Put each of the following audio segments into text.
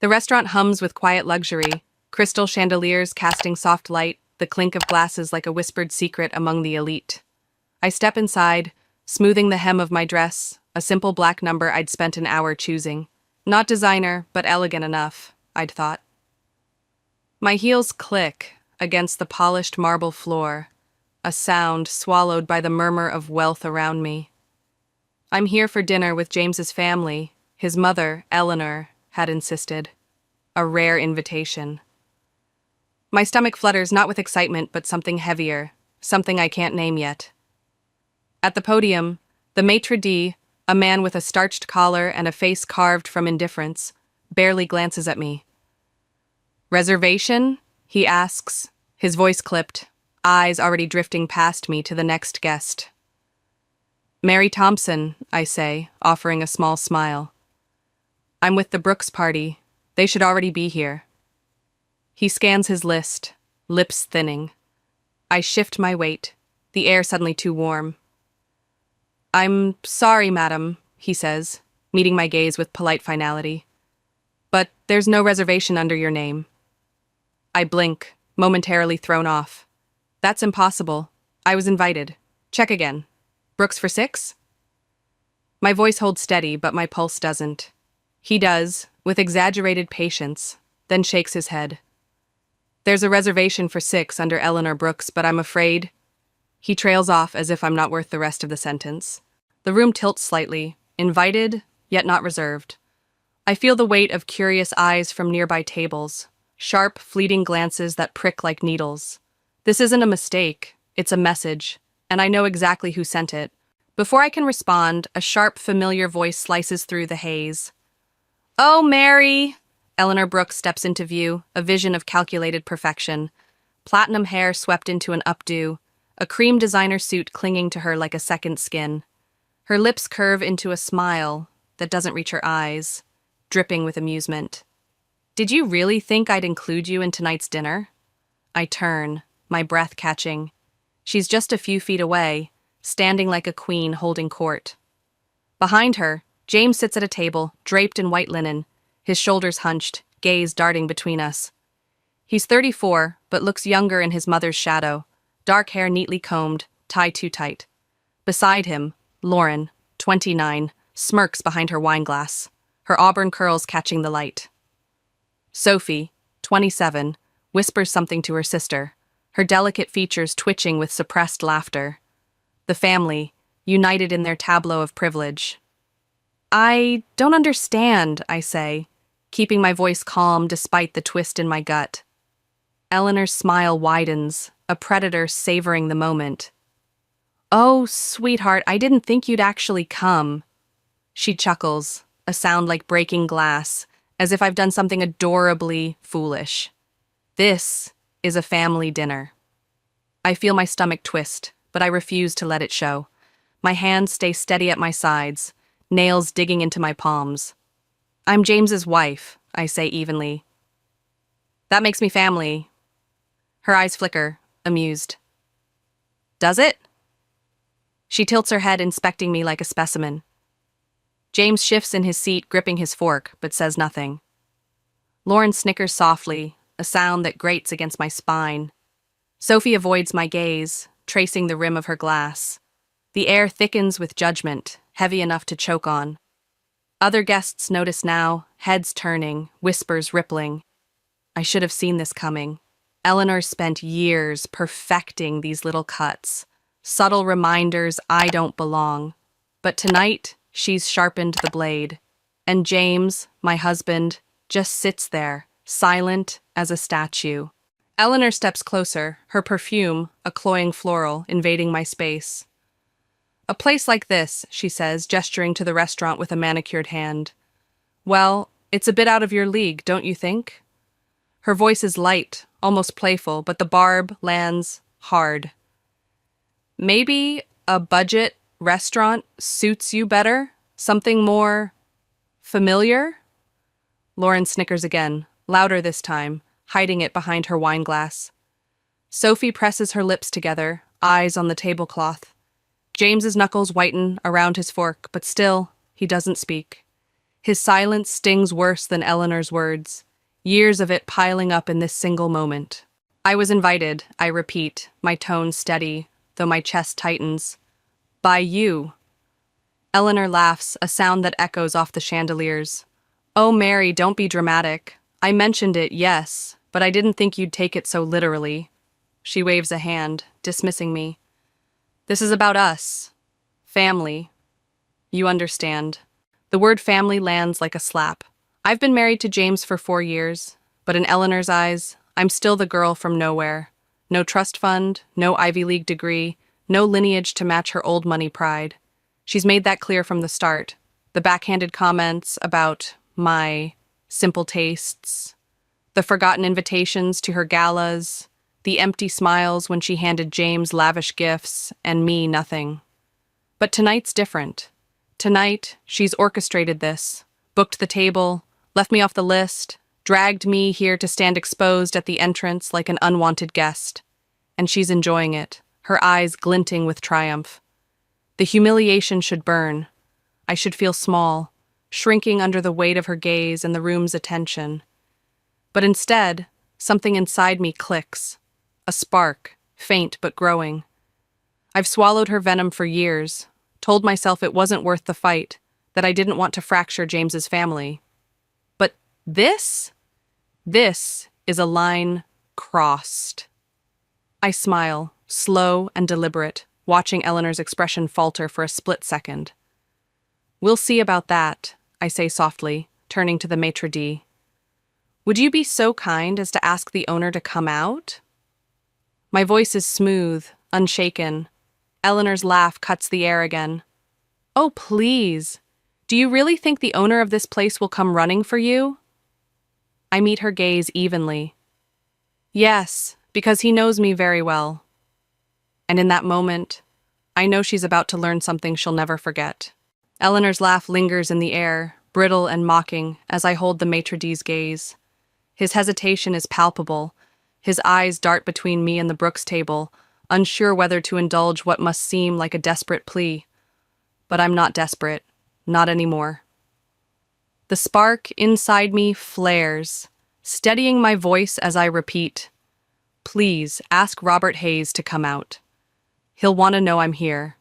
The restaurant hums with quiet luxury, crystal chandeliers casting soft light, the clink of glasses like a whispered secret among the elite. I step inside, smoothing the hem of my dress, a simple black number I'd spent an hour choosing. Not designer, but elegant enough, I'd thought. My heels click against the polished marble floor, a sound swallowed by the murmur of wealth around me. I'm here for dinner with James's family. His mother, Eleanor, had insisted. A rare invitation. My stomach flutters not with excitement, but something heavier, something I can't name yet. At the podium, the maitre d', a man with a starched collar and a face carved from indifference, barely glances at me. "Reservation?" he asks, his voice clipped, eyes already drifting past me to the next guest. "Mary Thompson," I say, offering a small smile. "I'm with the Brooks party. They should already be here." He scans his list, lips thinning. I shift my weight, the air suddenly too warm. "I'm sorry, madam," he says, meeting my gaze with polite finality. "But there's no reservation under your name." I blink, momentarily thrown off. "That's impossible. I was invited. Check again. Brooks for 6? My voice holds steady, but my pulse doesn't. He does, with exaggerated patience, then shakes his head. "There's a reservation for 6 under Eleanor Brooks, but I'm afraid—" He trails off as if I'm not worth the rest of the sentence. The room tilts slightly, invited, yet not reserved. I feel the weight of curious eyes from nearby tables, sharp, fleeting glances that prick like needles. This isn't a mistake, it's a message, and I know exactly who sent it. Before I can respond, a sharp, familiar voice slices through the haze. "Oh, Mary!" Eleanor Brooks steps into view, a vision of calculated perfection. Platinum hair swept into an updo, a cream designer suit clinging to her like a second skin. Her lips curve into a smile that doesn't reach her eyes, dripping with amusement. "Did you really think I'd include you in tonight's dinner?" I turn, my breath catching. She's just a few feet away, standing like a queen holding court. Behind her, James sits at a table, draped in white linen, his shoulders hunched, gaze darting between us. He's 34, but looks younger in his mother's shadow, dark hair neatly combed, tie too tight. Beside him, Lauren, 29, smirks behind her wineglass, her auburn curls catching the light. Sophie, 27, whispers something to her sister, her delicate features twitching with suppressed laughter. The family, united in their tableau of privilege. "I don't understand," I say, keeping my voice calm despite the twist in my gut. Eleanor's smile widens, a predator savoring the moment. "Oh, sweetheart, I didn't think you'd actually come." She chuckles, a sound like breaking glass, as if I've done something adorably foolish. This is a family dinner. I feel my stomach twist, but I refuse to let it show. My hands stay steady at my sides, nails digging into my palms. "I'm James's wife," I say evenly. "That makes me family." Her eyes flicker, amused. "Does it?" She tilts her head, inspecting me like a specimen. James shifts in his seat, gripping his fork, but says nothing. Lauren snickers softly, a sound that grates against my spine. Sophie avoids my gaze, tracing the rim of her glass. The air thickens with judgment, heavy enough to choke on. Other guests notice now, heads turning, whispers rippling. I should have seen this coming. Eleanor spent years perfecting these little cuts, subtle reminders I don't belong. But tonight, she's sharpened the blade. And James, my husband, just sits there, silent as a statue. Eleanor steps closer, her perfume, a cloying floral, invading my space. "A place like this," she says, gesturing to the restaurant with a manicured hand. "Well, it's a bit out of your league, don't you think?" Her voice is light, almost playful, but the barb lands hard. "Maybe a budget restaurant suits you better? Something more familiar?" Lauren snickers again, louder this time, hiding it behind her wineglass. Sophie presses her lips together, eyes on the tablecloth. James's knuckles whiten around his fork, but still, he doesn't speak. His silence stings worse than Eleanor's words, years of it piling up in this single moment. I was invited, I repeat, my tone steady, though my chest tightens. By you. Eleanor laughs, a sound that echoes off the chandeliers. Oh, Mary, don't be dramatic. I mentioned it, yes, but I didn't think you'd take it so literally. She waves a hand, dismissing me. This is about us. Family. You understand. The word family lands like a slap. I've been married to James for 4 years, but in Eleanor's eyes, I'm still the girl from nowhere. No trust fund, no Ivy League degree, no lineage to match her old money pride. She's made that clear from the start. The backhanded comments about my simple tastes, the forgotten invitations to her galas, the empty smiles when she handed James lavish gifts and me nothing. But tonight's different. Tonight, she's orchestrated this, booked the table, left me off the list, dragged me here to stand exposed at the entrance like an unwanted guest. And she's enjoying it, her eyes glinting with triumph. The humiliation should burn. I should feel small, shrinking under the weight of her gaze and the room's attention. But instead, something inside me clicks. A spark, faint but growing. I've swallowed her venom for years, told myself it wasn't worth the fight, that I didn't want to fracture James's family. But this is a line crossed. I smile, slow and deliberate, watching Eleanor's expression falter for a split second. We'll see about that, I say softly, turning to the maitre d'. Would you be so kind as to ask the owner to come out? My voice is smooth, unshaken. Eleanor's laugh cuts the air again. Oh, please. Do you really think the owner of this place will come running for you? I meet her gaze evenly. Yes, because he knows me very well. And in that moment, I know she's about to learn something she'll never forget. Eleanor's laugh lingers in the air, brittle and mocking, as I hold the maitre d's gaze. His hesitation is palpable. His eyes dart between me and the Brooks table, unsure whether to indulge what must seem like a desperate plea. But I'm not desperate. Not anymore. The spark inside me flares, steadying my voice as I repeat, please ask Robert Hayes to come out. He'll want to know I'm here.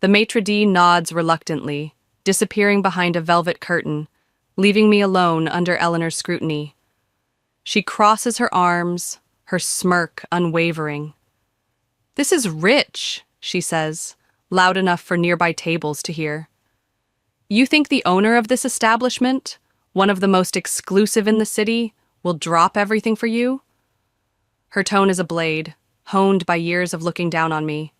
The maitre d' nods reluctantly, disappearing behind a velvet curtain, leaving me alone under Eleanor's scrutiny. She crosses her arms, her smirk unwavering. This is rich, she says, loud enough for nearby tables to hear. You think the owner of this establishment, one of the most exclusive in the city, will drop everything for you? Her tone is a blade, honed by years of looking down on me.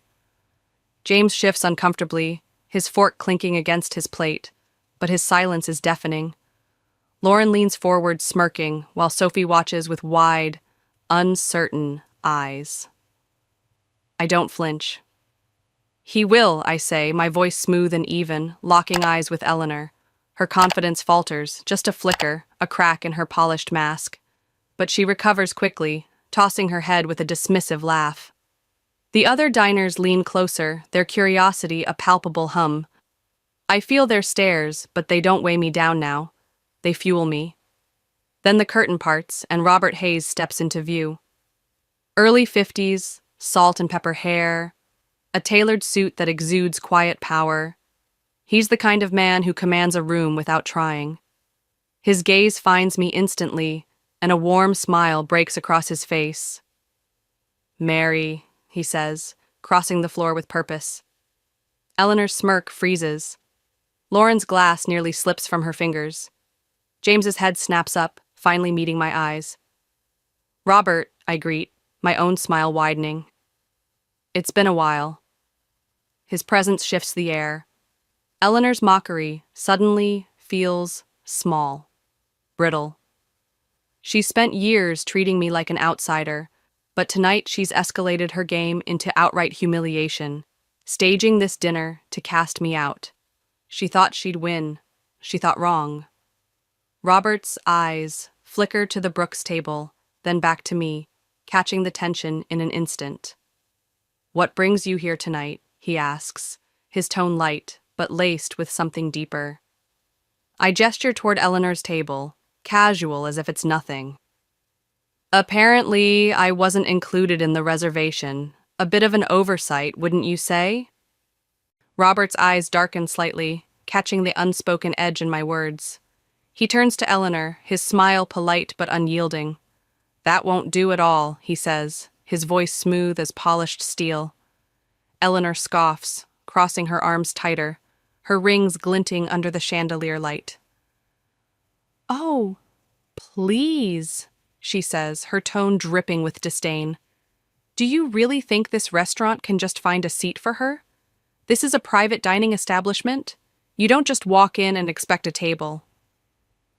James shifts uncomfortably, his fork clinking against his plate, but his silence is deafening. Lauren leans forward, smirking, while Sophie watches with wide, uncertain eyes. I don't flinch. He will, I say, my voice smooth and even, locking eyes with Eleanor. Her confidence falters, just a flicker, a crack in her polished mask. But she recovers quickly, tossing her head with a dismissive laugh. The other diners lean closer, their curiosity a palpable hum. I feel their stares, but they don't weigh me down now. They fuel me. Then the curtain parts, and Robert Hayes steps into view. Early 50s, salt and pepper hair, a tailored suit that exudes quiet power. He's the kind of man who commands a room without trying. His gaze finds me instantly, and a warm smile breaks across his face. Mary, he says, crossing the floor with purpose. Eleanor's smirk freezes. Lauren's glass nearly slips from her fingers. James's head snaps up, finally meeting my eyes. Robert, I greet, my own smile widening. It's been a while. His presence shifts the air. Eleanor's mockery suddenly feels small, brittle. She's spent years treating me like an outsider, but tonight she's escalated her game into outright humiliation, staging this dinner to cast me out. She thought she'd win. She thought wrong. Robert's eyes flicker to the Brooks table, then back to me, catching the tension in an instant. What brings you here tonight? He asks, his tone light, but laced with something deeper. I gesture toward Eleanor's table, casual as if it's nothing. Apparently, I wasn't included in the reservation. A bit of an oversight, wouldn't you say? Robert's eyes darken slightly, catching the unspoken edge in my words. He turns to Eleanor, his smile polite but unyielding. That won't do at all, he says, his voice smooth as polished steel. Eleanor scoffs, crossing her arms tighter, her rings glinting under the chandelier light. Oh, please, she says, her tone dripping with disdain. Do you really think this restaurant can just find a seat for her? This is a private dining establishment. You don't just walk in and expect a table.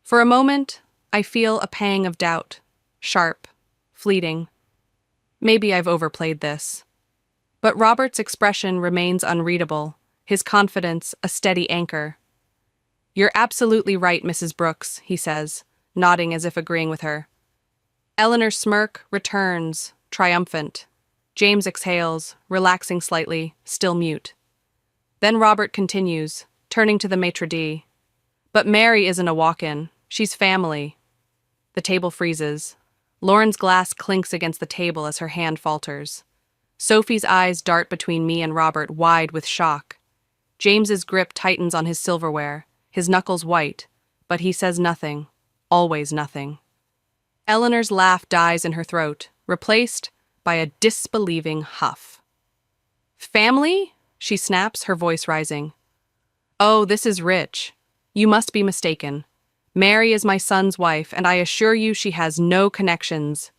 For a moment, I feel a pang of doubt, sharp, fleeting. Maybe I've overplayed this. But Robert's expression remains unreadable, his confidence a steady anchor. You're absolutely right, Mrs. Brooks, he says, nodding as if agreeing with her. Eleanor's smirk returns, triumphant. James exhales, relaxing slightly, still mute. Then Robert continues, turning to the maitre d'. But Mary isn't a walk-in. She's family. The table freezes. Lauren's glass clinks against the table as her hand falters. Sophie's eyes dart between me and Robert, wide with shock. James's grip tightens on his silverware, his knuckles white, but he says nothing, always nothing. Eleanor's laugh dies in her throat, replaced by a disbelieving huff. Family? She snaps, her voice rising. Oh, this is rich. You must be mistaken. Mary is my son's wife, and I assure you she has no connections.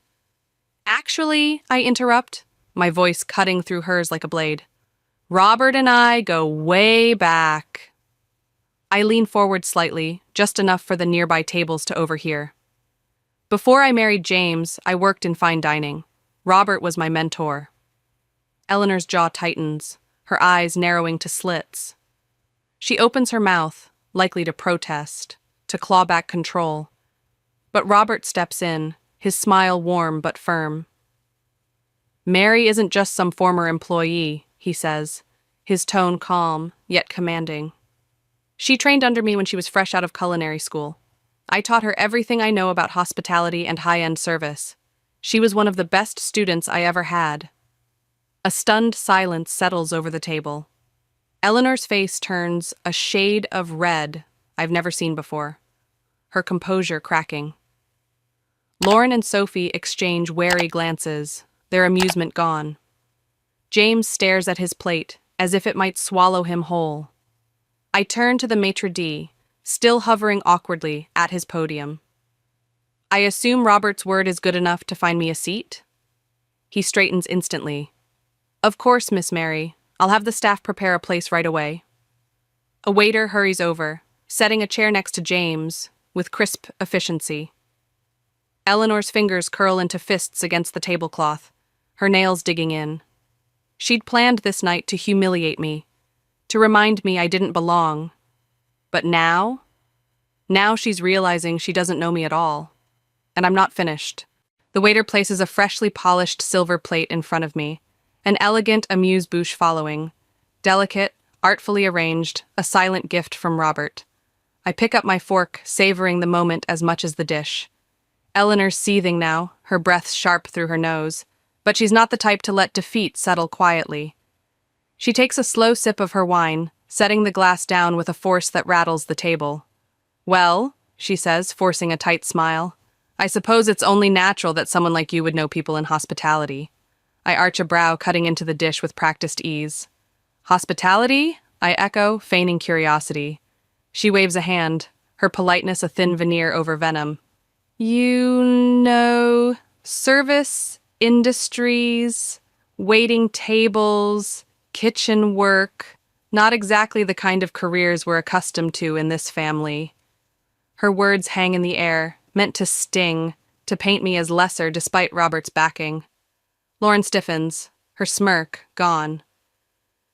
Actually, I interrupt, my voice cutting through hers like a blade. Robert and I go way back. I lean forward slightly, just enough for the nearby tables to overhear. Before I married James, I worked in fine dining. Robert was my mentor. Eleanor's jaw tightens, her eyes narrowing to slits. She opens her mouth, likely to protest, to claw back control. But Robert steps in, his smile warm but firm. Mary isn't just some former employee, he says, his tone calm, yet commanding. She trained under me when she was fresh out of culinary school. I taught her everything I know about hospitality and high-end service. She was one of the best students I ever had. A stunned silence settles over the table. Eleanor's face turns a shade of red I've never seen before, her composure cracking. Lauren and Sophie exchange wary glances, their amusement gone. James stares at his plate, as if it might swallow him whole. I turn to the maitre d', still hovering awkwardly at his podium. I assume Robert's word is good enough to find me a seat? He straightens instantly. Of course, Miss Mary. I'll have the staff prepare a place right away. A waiter hurries over, setting a chair next to James, with crisp efficiency. Eleanor's fingers curl into fists against the tablecloth, her nails digging in. She'd planned this night to humiliate me, to remind me I didn't belong. But now? Now she's realizing she doesn't know me at all. And I'm not finished. The waiter places a freshly polished silver plate in front of me, an elegant amuse-bouche following. Delicate, artfully arranged, a silent gift from Robert. I pick up my fork, savoring the moment as much as the dish. Eleanor's seething now, her breath sharp through her nose, but she's not the type to let defeat settle quietly. She takes a slow sip of her wine, setting the glass down with a force that rattles the table. Well, she says, forcing a tight smile, I suppose it's only natural that someone like you would know people in hospitality. I arch a brow, cutting into the dish with practiced ease. Hospitality? I echo, feigning curiosity. She waves a hand, her politeness a thin veneer over venom. You know, service, industries, waiting tables, kitchen work, not exactly the kind of careers we're accustomed to in this family. Her words hang in the air, meant to sting, to paint me as lesser despite Robert's backing. Lauren stiffens, her smirk gone.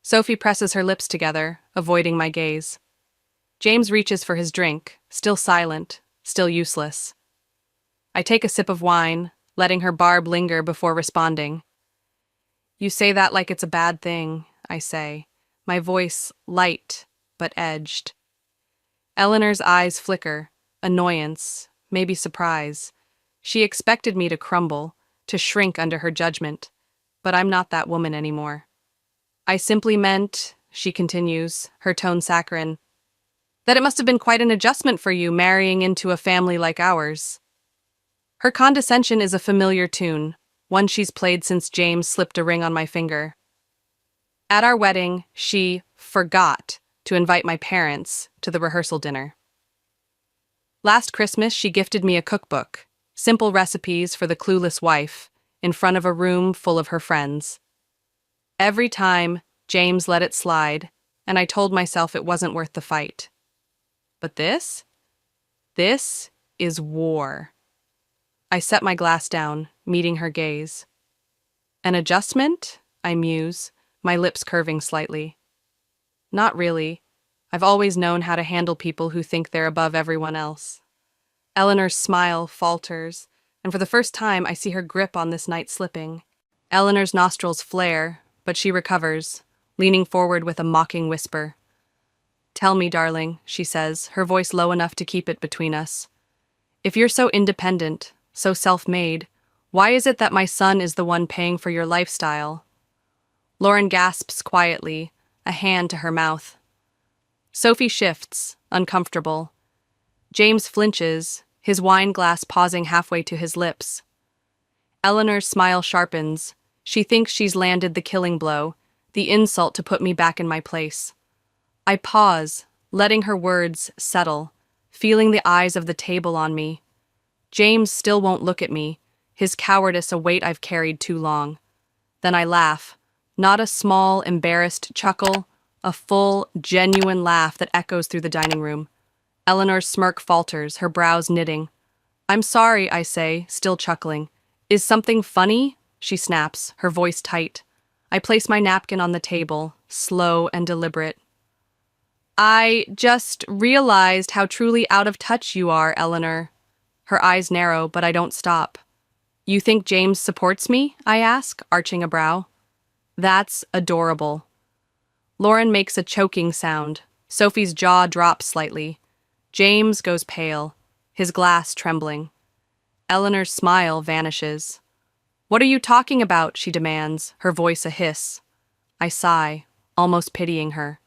Sophie presses her lips together, avoiding my gaze. James reaches for his drink, still silent, still useless. I take a sip of wine, letting her barb linger before responding. You say that like it's a bad thing, I say, my voice light but edged. Eleanor's eyes flicker, annoyance, maybe surprise. She expected me to crumble, to shrink under her judgment, but I'm not that woman anymore. I simply meant, she continues, her tone saccharine, that it must have been quite an adjustment for you marrying into a family like ours. Her condescension is a familiar tune, one she's played since James slipped a ring on my finger. At our wedding, she forgot to invite my parents to the rehearsal dinner. Last Christmas, she gifted me a cookbook, simple recipes for the clueless wife, in front of a room full of her friends. Every time, James let it slide, and I told myself it wasn't worth the fight. But this is war. I set my glass down, meeting her gaze. An adjustment? I muse, my lips curving slightly. Not really. I've always known how to handle people who think they're above everyone else. Eleanor's smile falters, and for the first time I see her grip on this night slipping. Eleanor's nostrils flare, but she recovers, leaning forward with a mocking whisper. Tell me, darling, she says, her voice low enough to keep it between us. If you're so independent, so self-made, why is it that my son is the one paying for your lifestyle? Lauren gasps quietly, a hand to her mouth. Sophie shifts, uncomfortable. James flinches, his wine glass pausing halfway to his lips. Eleanor's smile sharpens. She thinks she's landed the killing blow, the insult to put me back in my place. I pause, letting her words settle, feeling the eyes of the table on me. James still won't look at me, his cowardice a weight I've carried too long. Then I laugh, not a small, embarrassed chuckle, a full, genuine laugh that echoes through the dining room. Eleanor's smirk falters, her brows knitting. I'm sorry, I say, still chuckling. Is something funny? She snaps, her voice tight. I place my napkin on the table, slow and deliberate. I just realized how truly out of touch you are, Eleanor. Her eyes narrow, but I don't stop. You think James supports me? I ask, arching a brow. That's adorable. Lauren makes a choking sound. Sophie's jaw drops slightly. James goes pale, his glass trembling. Eleanor's smile vanishes. What are you talking about? She demands, her voice a hiss. I sigh, almost pitying her.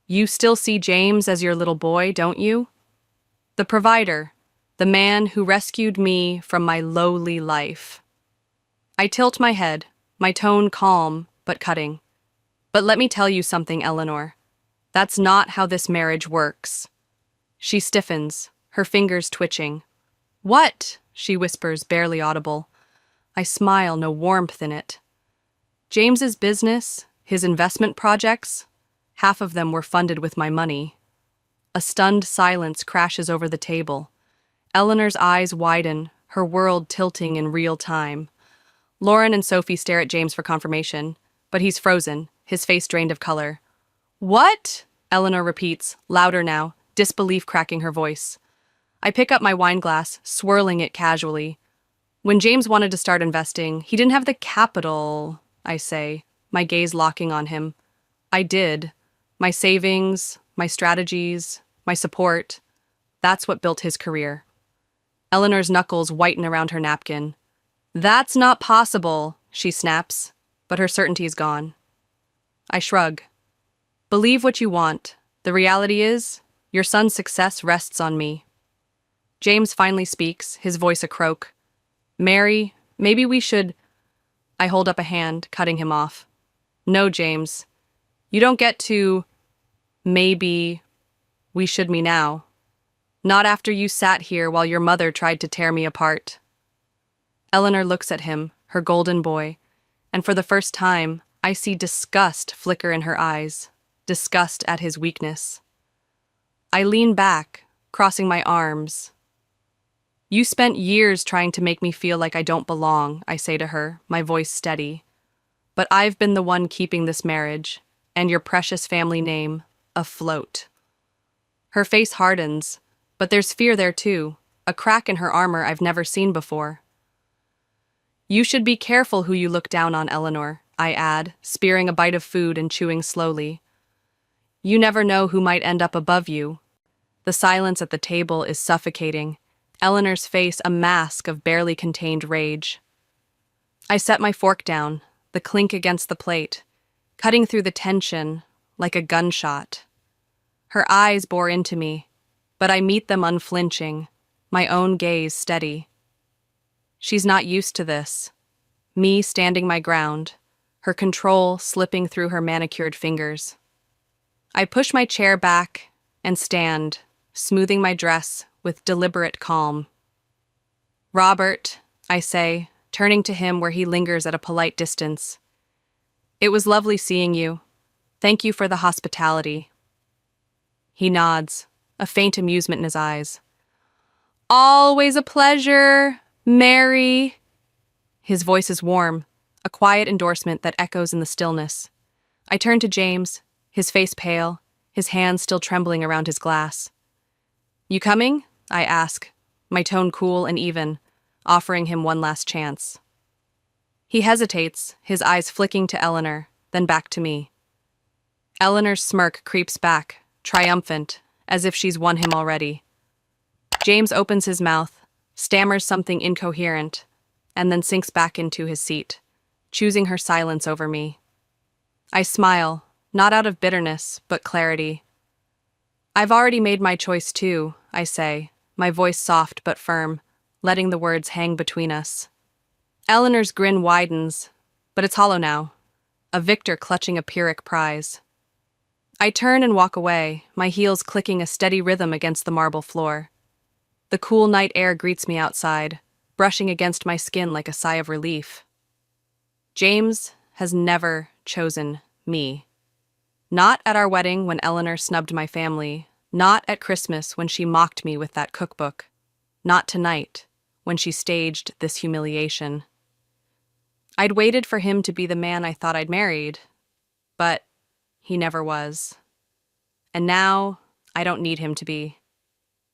You still see James as your little boy, don't you? The provider, the man who rescued me from my lowly life. I tilt my head, my tone calm but cutting. But let me tell you something, Eleanor. That's not how this marriage works. She stiffens, her fingers twitching. What? She whispers, barely audible. I smile, no warmth in it. James's business, his investment projects, half of them were funded with my money. A stunned silence crashes over the table. Eleanor's eyes widen, her world tilting in real time. Lauren and Sophie stare at James for confirmation, but he's frozen, his face drained of color. What? Eleanor repeats, louder now, disbelief cracking her voice. I pick up my wine glass, swirling it casually. When James wanted to start investing, he didn't have the capital, I say, my gaze locking on him. I did. My savings, my strategies, my support. That's what built his career. Eleanor's knuckles whiten around her napkin. That's not possible, she snaps, but her certainty is gone. I shrug. Believe what you want. The reality is, your son's success rests on me. James finally speaks, his voice a croak. Mary, maybe we should... I hold up a hand, cutting him off. No, James. You don't get to... Maybe... We should me now. Not after you sat here while your mother tried to tear me apart. Eleanor looks at him, her golden boy, and for the first time, I see disgust flicker in her eyes, disgust at his weakness. I lean back, crossing my arms. You spent years trying to make me feel like I don't belong, I say to her, my voice steady. But I've been the one keeping this marriage, and your precious family name, afloat. Her face hardens, but there's fear there too, a crack in her armor I've never seen before. You should be careful who you look down on, Eleanor, I add, spearing a bite of food and chewing slowly. You never know who might end up above you. The silence at the table is suffocating, Eleanor's face a mask of barely contained rage. I set my fork down, the clink against the plate, cutting through the tension like a gunshot. Her eyes bore into me, but I meet them unflinching, my own gaze steady. She's not used to this. Me standing my ground, her control slipping through her manicured fingers. I push my chair back and stand, smoothing my dress with deliberate calm. "Robert," I say, turning to him where he lingers at a polite distance. "It was lovely seeing you. Thank you for the hospitality." He nods, a faint amusement in his eyes. "Always a pleasure, Mary." His voice is warm, a quiet endorsement that echoes in the stillness. I turn to James, his face pale, his hands still trembling around his glass. "You coming?" I ask, my tone cool and even, offering him one last chance. He hesitates, his eyes flicking to Eleanor, then back to me. Eleanor's smirk creeps back, triumphant, as if she's won him already. James opens his mouth, stammers something incoherent, and then sinks back into his seat, choosing her silence over me. I smile, not out of bitterness, but clarity. "I've already made my choice too," I say, my voice soft but firm, letting the words hang between us. Eleanor's grin widens, but it's hollow now, a victor clutching a Pyrrhic prize. I turn and walk away, my heels clicking a steady rhythm against the marble floor. The cool night air greets me outside, brushing against my skin like a sigh of relief. James has never chosen me. Not at our wedding when Eleanor snubbed my family, not at Christmas when she mocked me with that cookbook, not tonight when she staged this humiliation. I'd waited for him to be the man I thought I'd married, but he never was. And now I don't need him to be.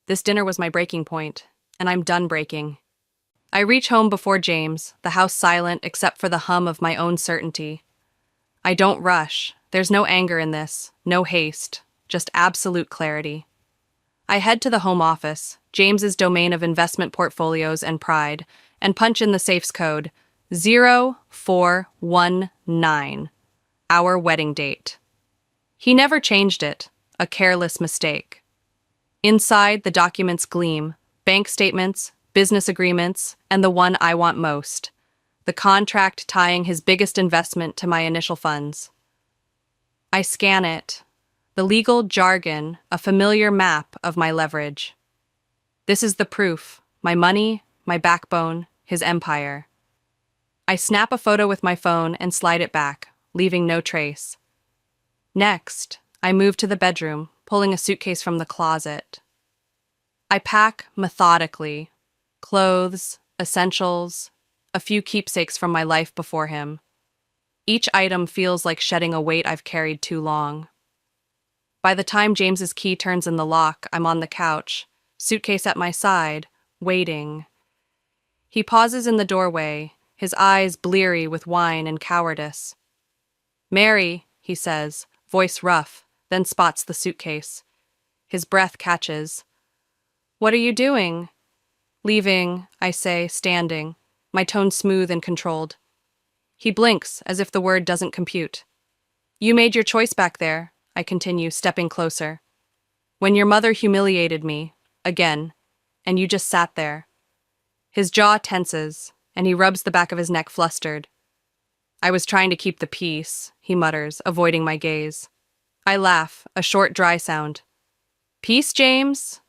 This dinner was my breaking point, and I'm done breaking. I reach home before James, the house silent except for the hum of my own certainty. I don't rush. There's no anger in this, no haste, just absolute clarity. I head to the home office, James's domain of investment portfolios and pride, and punch in the safe's code, 0419, our wedding date. He never changed it, a careless mistake. Inside, the documents gleam, bank statements, business agreements, and the one I want most, the contract tying his biggest investment to my initial funds. I scan it, the legal jargon, a familiar map of my leverage. This is the proof, my money, my backbone, his empire. I snap a photo with my phone and slide it back, leaving no trace. Next, I move to the bedroom, pulling a suitcase from the closet. I pack methodically, clothes, essentials, a few keepsakes from my life before him. Each item feels like shedding a weight I've carried too long. By the time James's key turns in the lock, I'm on the couch, suitcase at my side, waiting. He pauses in the doorway, his eyes bleary with wine and cowardice. "Mary," he says, voice rough, then spots the suitcase. His breath catches. "What are you doing?" "Leaving," I say, standing, my tone smooth and controlled. He blinks, as if the word doesn't compute. "You made your choice back there," I continue, stepping closer. "When your mother humiliated me, again, and you just sat there." His jaw tenses, and he rubs the back of his neck flustered. "I was trying to keep the peace," he mutters, avoiding my gaze. I laugh, a short, dry sound. "Peace, James?"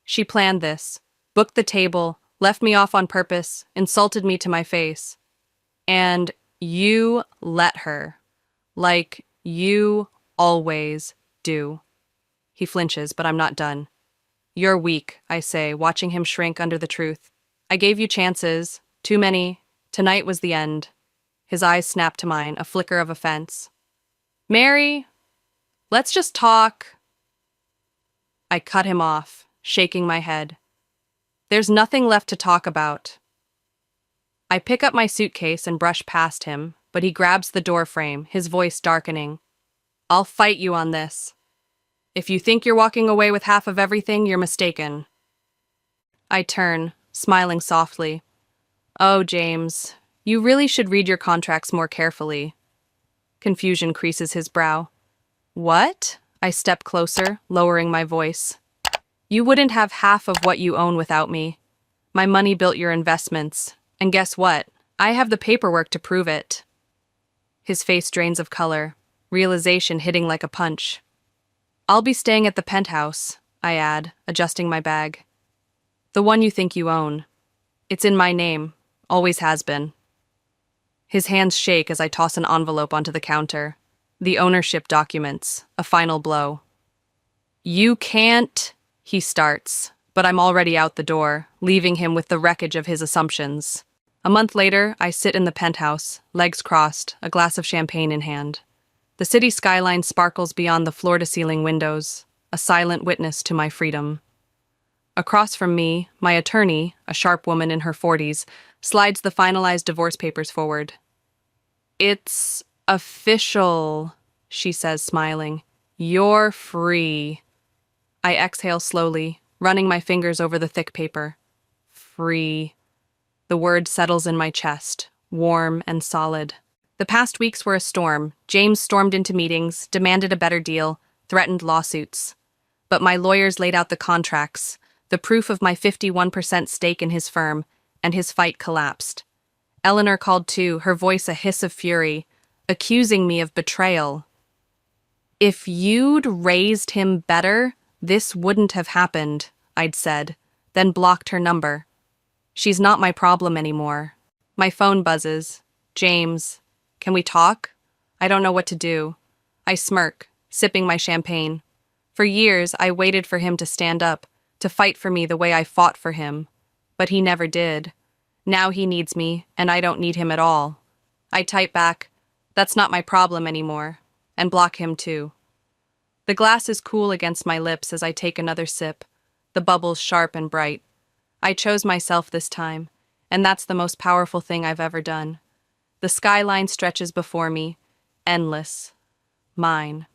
She planned this, booked the table, left me off on purpose, insulted me to my face. And you let her. Like you always do. He flinches, but I'm not done. "You're weak," I say, watching him shrink under the truth. "I gave you chances. Too many. Tonight was the end." His eyes snap to mine, a flicker of offense. "Mary, let's just talk." I cut him off, shaking my head. There's nothing left to talk about. I pick up my suitcase and brush past him, but he grabs the door frame, his voice darkening. "I'll fight you on this. If you think you're walking away with half of everything, you're mistaken. I turn, smiling softly. Oh, James, you really should read your contracts more carefully. Confusion creases his brow. What? I step closer, lowering my voice. You wouldn't have half of what you own without me. My money built your investments. And guess what? I have the paperwork to prove it. His face drains of color, realization hitting like a punch. I'll be staying at the penthouse, I add, adjusting my bag. The one you think you own. It's in my name. Always has been. His hands shake as I toss an envelope onto the counter. The ownership documents. A final blow. You can't, he starts, but I'm already out the door, leaving him with the wreckage of his assumptions. A month later, I sit in the penthouse, legs crossed, a glass of champagne in hand. The city skyline sparkles beyond the floor-to-ceiling windows, a silent witness to my freedom. Across from me, my attorney, a sharp woman in her 40s, slides the finalized divorce papers forward. It's official, she says, smiling. You're free. I exhale slowly, running my fingers over the thick paper. Free. The word settles in my chest, warm and solid. The past weeks were a storm. James stormed into meetings, demanded a better deal, threatened lawsuits. But my lawyers laid out the contracts, the proof of my 51% stake in his firm, and his fight collapsed. Eleanor called too, her voice a hiss of fury, accusing me of betrayal. If you'd raised him better, this wouldn't have happened, I'd said, then blocked her number. She's not my problem anymore. My phone buzzes. James, can we talk? I don't know what to do. I smirk, sipping my champagne. For years, I waited for him to stand up, to fight for me the way I fought for him. But he never did. Now he needs me, and I don't need him at all. I type back, that's not my problem anymore, and block him too. The glass is cool against my lips as I take another sip, the bubbles sharp and bright. I chose myself this time, and that's the most powerful thing I've ever done. The skyline stretches before me, endless. Mine.